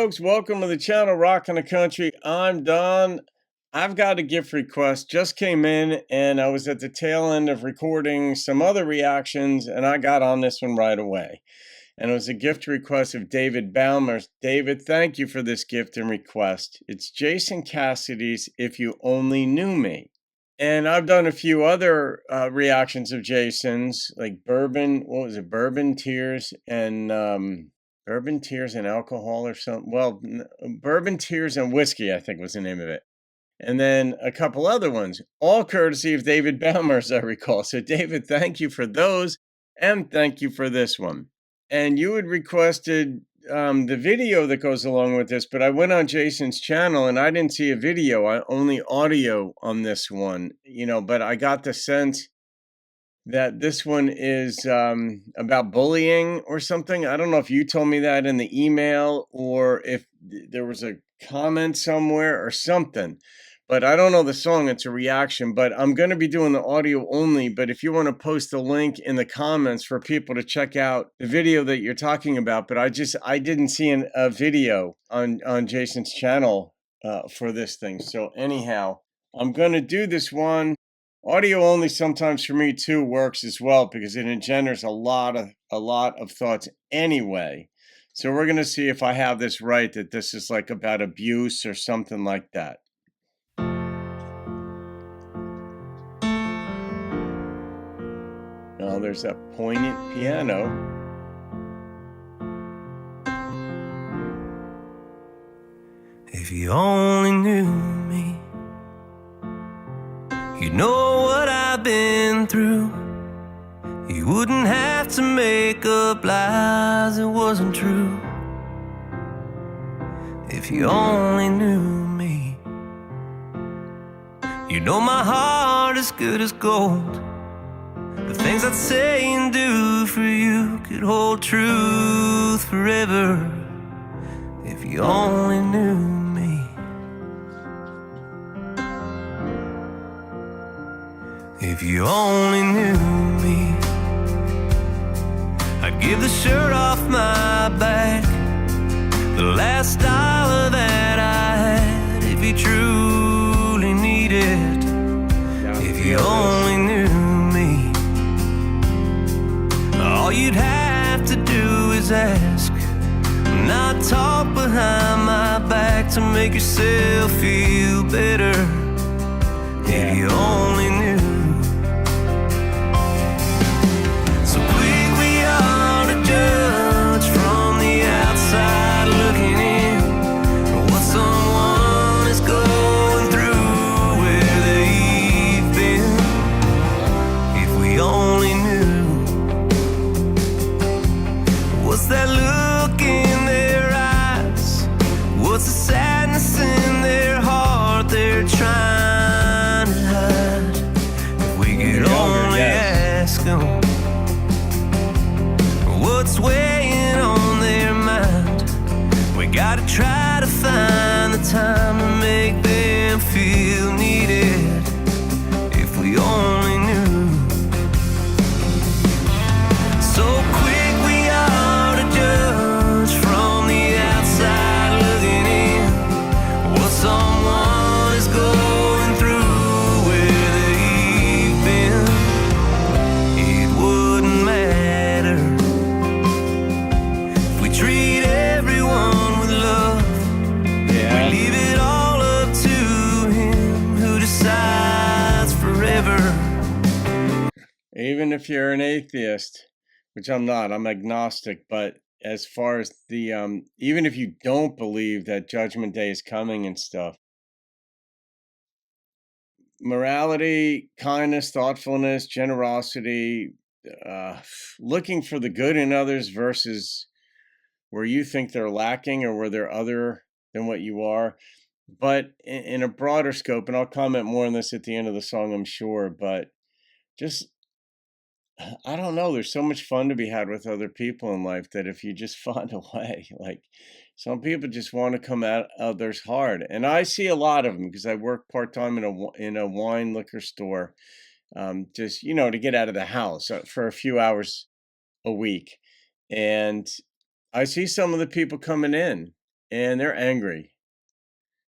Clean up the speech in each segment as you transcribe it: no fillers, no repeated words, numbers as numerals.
folks. Welcome to the channel, Rockin' the Country. I'm Don. I've got a gift request. Just came in, and I was at the tail end of recording some other reactions, and I got on this one right away. And it was a gift request of David Baumer. David, thank you for this gift and request. It's Jason Cassidy's If You Only Knew Me. And I've done a few other reactions of Jason's, like Bourbon, what was it, Bourbon Tears and Alcohol or something. Well, Bourbon Tears and Whiskey, I think was the name of it. And then a couple other ones, all courtesy of David Baumer, as I recall. So David, thank you for those, and thank you for this one. And you had requested the video that goes along with this, but I went on Jason's channel and I didn't see a video, only audio on this one, but I got the sense that this one is about bullying or something. I don't know if you told me that in the email or if there was a comment somewhere or something, but I don't know the song. It's a reaction, but I'm going to be doing the audio only. But if you want to post a link in the comments for people to check out the video that you're talking about, but I didn't see a video on Jason's channel for this thing. So anyhow, I'm going to do this one. Audio only sometimes for me too works as well because it engenders a lot of thoughts anyway. So we're going to see if I have this right, that this is like about abuse or something like that. Oh, there's that poignant piano. If you only knew me, you know what I've been through. You wouldn't have to make up lies that wasn't true. If you only knew me, you know my heart is good as gold. The things I'd say and do for you could hold truth forever. If you only knew me. If you only knew me, I'd give the shirt off my back, the last dollar that I had, if you truly need it. If you only knew me, all you'd have to do is ask, not talk behind my back to make yourself feel better. If you only knew. So quick we are to judge from the outside looking in what someone is going through, where they've been. If we only knew. What's that look in their eyes? What's the sadness in their heart they're trying to hide? If we could only ask them what's weighing on their mind. We gotta try to find the time to make them feel needed. If we only knew. So quick we are to judge from the outside looking in what someone is going through, where they've been. It wouldn't matter if we treat everyone with love. We leave it all up to him who decides forever. Even if you're an atheist, which I'm not, I'm agnostic, but as far as the, even if you don't believe that Judgment Day is coming and stuff, morality, kindness, thoughtfulness, generosity, looking for the good in others versus where you think they're lacking or where they're other than what you are. But in a broader scope, and I'll comment more on this at the end of the song, I'm sure, but just, I don't know. There's so much fun to be had with other people in life that if you just find a way, like some people just want to come at others hard. And I see a lot of them because I work part-time in a wine liquor store, just, to get out of the house for a few hours a week. And I see some of the people coming in and they're angry.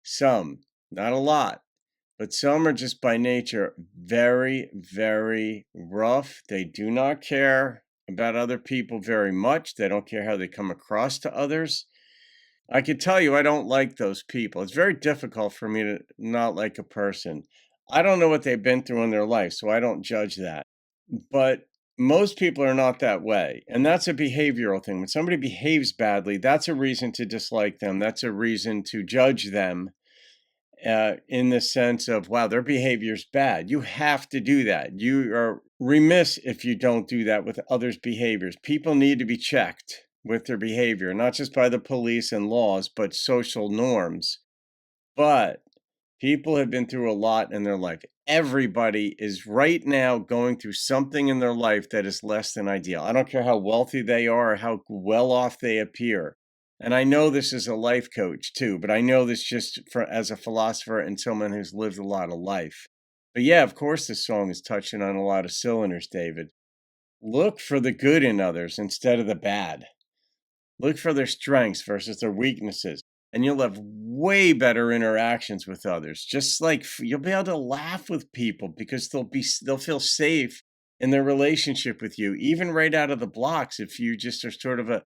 Some, not a lot, but some are just by nature very, very rough. They do not care about other people very much. They don't care how they come across to others. I could tell you I don't like those people. It's very difficult for me to not like a person. I don't know what they've been through in their life, so I don't judge that. But most people are not that way. And that's a behavioral thing. When somebody behaves badly, that's a reason to dislike them. That's a reason to judge them in the sense of, wow, their behavior's bad. You have to do that. You are remiss if you don't do that with others' behaviors. People need to be checked with their behavior, not just by the police and laws, but social norms. But people have been through a lot in their life. Everybody is right now going through something in their life that is less than ideal. I don't care how wealthy they are or how well off they appear. And I know this as a life coach too, but I know this just as a philosopher and someone who's lived a lot of life. But yeah, of course, this song is touching on a lot of cylinders, David. Look for the good in others instead of the bad. Look for their strengths versus their weaknesses, and you'll have way better interactions with others. Just like you'll be able to laugh with people because they'll feel safe in their relationship with you, even right out of the blocks. If you just are sort of a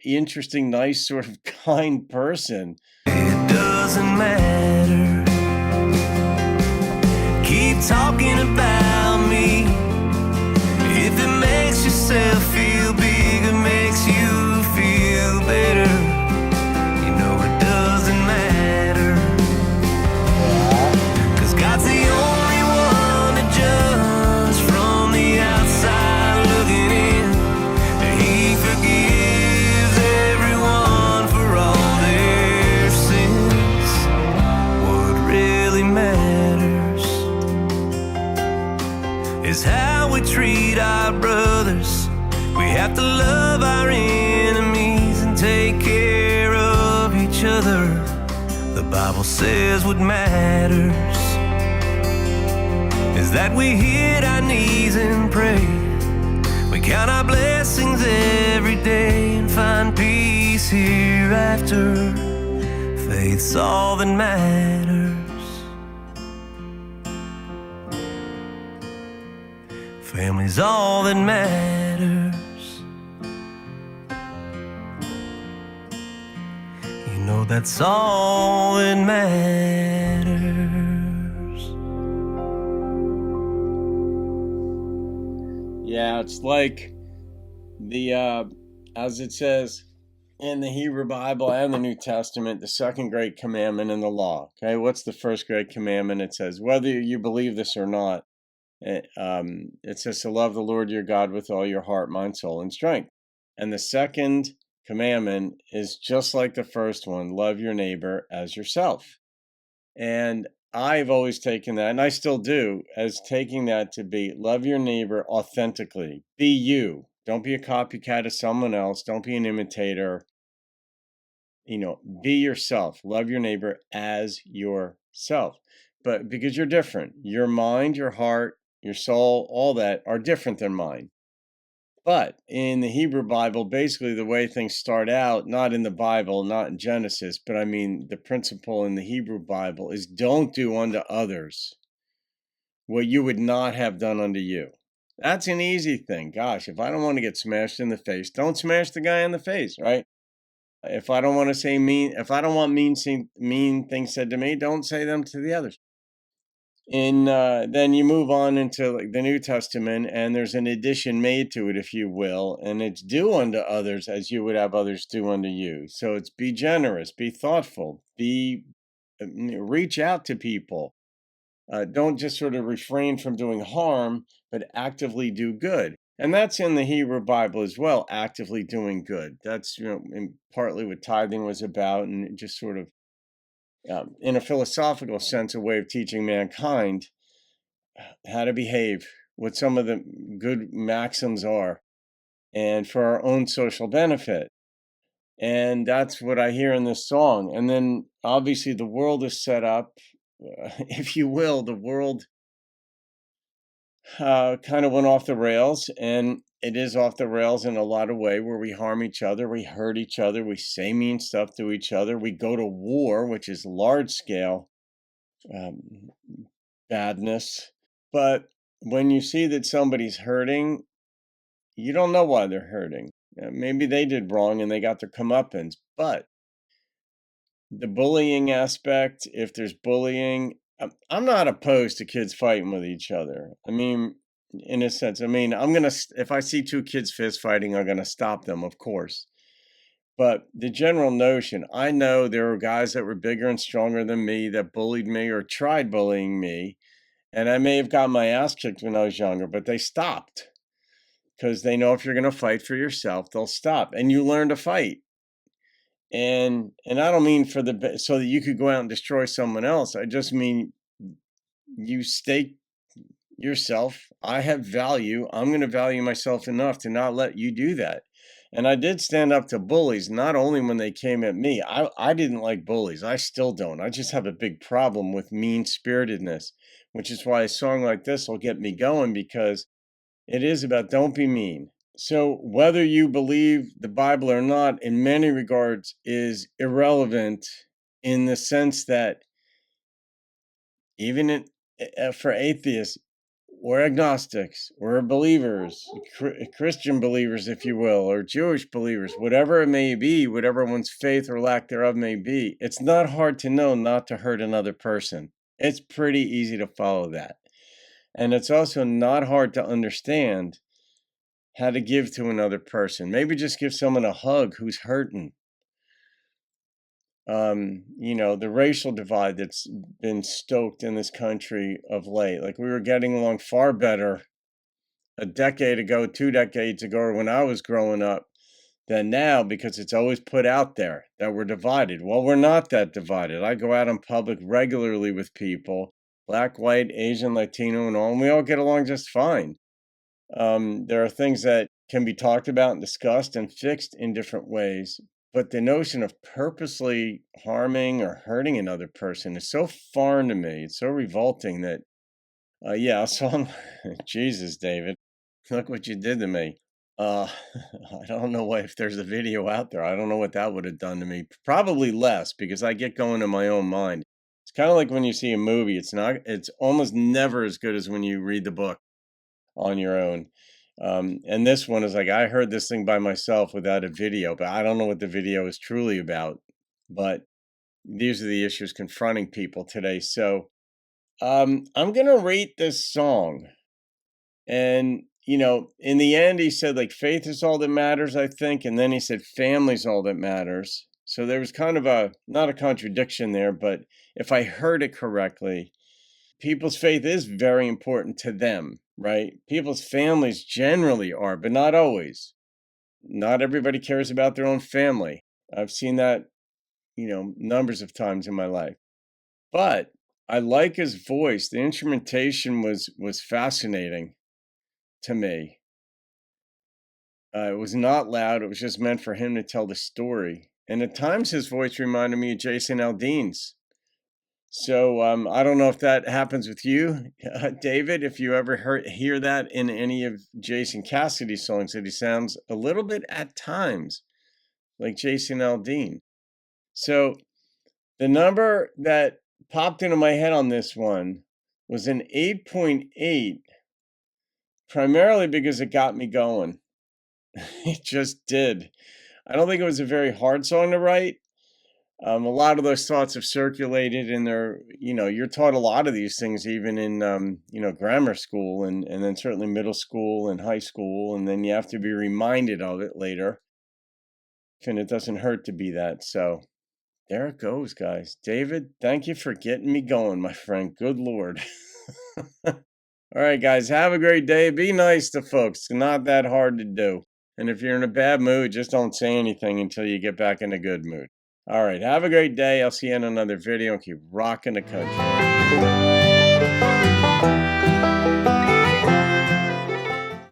interesting, nice, sort of kind person. It doesn't matter. Keep talking about me. If it makes yourself feel big, it makes you feel better. You know it doesn't matter. 'Cause God's the only one to judge from the outside looking in. And He forgives everyone for all their sins. What really matters is how we treat our brothers. We have to love our enemies and take care of each other. The Bible says what matters is that we hit our knees and pray. We count our blessings every day and find peace hereafter. Faith's all that matters. Family's all that matters. You know that's all that matters. Yeah, it's like as it says in the Hebrew Bible and the New Testament, the second great commandment in the law. Okay, what's the first great commandment? It says, whether you believe this or not, it says to love the Lord your God with all your heart, mind, soul, and strength. And the second commandment is just like the first one, love your neighbor as yourself. And I've always taken that, and I still do, as taking that to be love your neighbor authentically. Be you. Don't be a copycat of someone else. Don't be an imitator. Be yourself. Love your neighbor as yourself. But because you're different, your mind, your heart, your soul, all that are different than mine. But in the Hebrew Bible, basically the way things start out, not in the Bible, not in Genesis, but I mean, the principle in the Hebrew Bible is don't do unto others what you would not have done unto you. That's an easy thing. Gosh, if I don't want to get smashed in the face, don't smash the guy in the face, right? If I don't want to say if I don't want mean things said to me, don't say them to the others. Then you move on into like the New Testament, and there's an addition made to it, if you will, and it's do unto others as you would have others do unto you. So it's be generous, be thoughtful, reach out to people. Don't just sort of refrain from doing harm, but actively do good. And that's in the Hebrew Bible as well, actively doing good. That's partly what tithing was about, and just sort of in a philosophical sense, a way of teaching mankind how to behave, what some of the good maxims are, and for our own social benefit. And that's what I hear in this song. And then obviously the world is set up, if you will, the world kind of went off the rails, and it is off the rails in a lot of way where we harm each other, we hurt each other, we say mean stuff to each other, we go to war, which is large scale um, badness. But when you see that somebody's hurting, you don't know why they're hurting. Maybe they did wrong and they got their comeuppance. But the bullying aspect, if there's bullying, I'm not opposed to kids fighting with each other. I mean, in a sense, I mean, if I see two kids fist fighting, I'm gonna stop them, of course. But the general notion, I know there were guys that were bigger and stronger than me that bullied me or tried bullying me, and I may have got my ass kicked when I was younger, but they stopped because they know if you're gonna fight for yourself, they'll stop, and you learn to fight. And I don't mean for so that you could go out and destroy someone else. I just mean you stake yourself. I have value. I'm going to value myself enough to not let you do that. And I did stand up to bullies, not only when they came at me. I didn't like bullies. I still don't. I just have a big problem with mean spiritedness, which is why a song like this will get me going because it is about don't be mean. So, whether you believe the Bible or not, in many regards, is irrelevant in the sense that even for atheists or agnostics or believers, Christian believers, if you will, or Jewish believers, whatever it may be, whatever one's faith or lack thereof may be, it's not hard to know not to hurt another person. It's pretty easy to follow that. And it's also not hard to understand how to give to another person. Maybe just give someone a hug who's hurting. The racial divide that's been stoked in this country of late. Like we were getting along far better a decade ago, 2 decades ago, or when I was growing up than now because it's always put out there that we're divided. Well, we're not that divided. I go out in public regularly with people, black, white, Asian, Latino, and all, and we all get along just fine. There are things that can be talked about and discussed and fixed in different ways. But the notion of purposely harming or hurting another person is so foreign to me. It's so revolting that, yeah, a song, Jesus, David, look what you did to me. Uh, I don't know if there's a video out there. I don't know what that would have done to me. Probably less because I get going in my own mind. It's kind of like when you see a movie. It's almost never as good as when you read the book on your own. And this one is like, I heard this thing by myself without a video, but I don't know what the video is truly about. But these are the issues confronting people today. So I'm going to rate this song. And, in the end, he said, like, faith is all that matters, I think. And then he said, family's all that matters. So there was kind of not a contradiction there, but if I heard it correctly, people's faith is very important to them, right? People's families generally are, but not always. Not everybody cares about their own family. I've seen that, numbers of times in my life. But I like his voice. The instrumentation was fascinating to me. It was not loud. It was just meant for him to tell the story. And at times his voice reminded me of Jason Aldean's. So I don't know if that happens with you, David. If you ever hear that in any of Jason Cassidy's songs, that he sounds a little bit at times like Jason Aldean. So the number that popped into my head on this one was an 8.8, primarily because it got me going. It just did. I don't think it was a very hard song to write. A lot of those thoughts have circulated in there. You're taught a lot of these things even in, grammar school and then certainly middle school and high school. And then you have to be reminded of it later. And it doesn't hurt to be that. So there it goes, guys. David, thank you for getting me going, my friend. Good Lord. All right, guys, have a great day. Be nice to folks. It's not that hard to do. And if you're in a bad mood, just don't say anything until you get back in a good mood. All right, have a great day. I'll see you in another video and keep rocking the country.